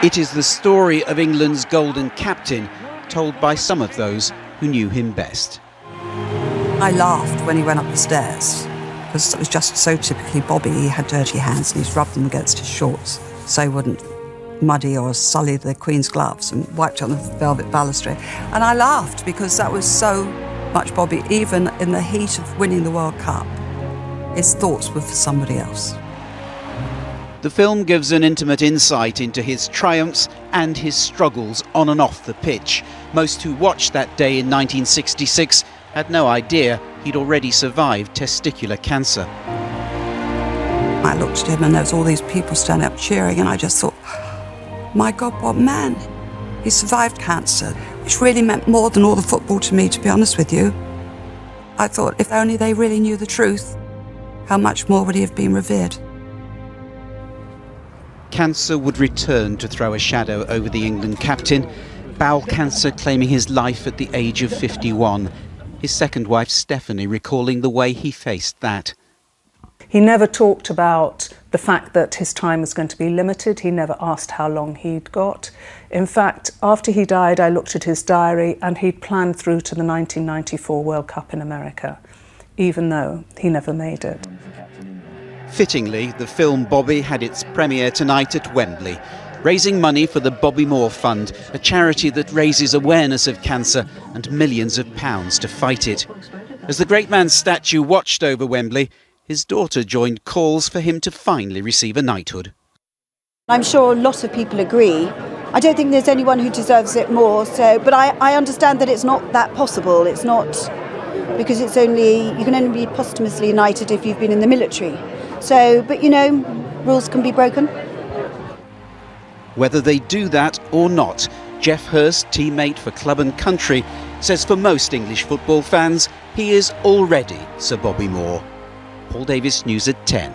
It is the story of England's golden captain, told by some of those who knew him best. I laughed when he went up the stairs, because it was just so typically Bobby. He had dirty hands and he's rubbed them against his shorts so he wouldn't muddy or sully the Queen's gloves, and wiped on the velvet balustrade. And I laughed because that was so much Bobby. Even in the heat of winning the World Cup, his thoughts were for somebody else. The film gives an intimate insight into his triumphs and his struggles on and off the pitch. Most who watched that day in 1966 had no idea he'd already survived testicular cancer. I looked at him and there was all these people standing up cheering, and I just thought, my God, what man. He survived cancer, which really meant more than all the football to me, to be honest with you. I thought, if only they really knew the truth, how much more would he have been revered? Cancer would return to throw a shadow over the England captain, bowel cancer claiming his life at the age of 51. His second wife, Stephanie, recalling the way he faced that. He never talked about the fact that his time was going to be limited. He never asked how long he'd got. In fact, after he died, I looked at his diary and he'd planned through to the 1994 World Cup in America, even though he never made it. Fittingly, the film Bobby had its premiere tonight at Wembley, raising money for the Bobby Moore Fund, a charity that raises awareness of cancer and millions of pounds to fight it. As the great man's statue watched over Wembley, his daughter joined calls for him to finally receive a knighthood. I'm sure a lot of people agree. I don't think there's anyone who deserves it more, but I understand that it's not that possible. It's not, because you can only be posthumously knighted if you've been in the military. But rules can be broken. Whether they do that or not, Geoff Hurst, teammate for club and country, says for most English football fans, he is already Sir Bobby Moore. Paul Davies, News at 10.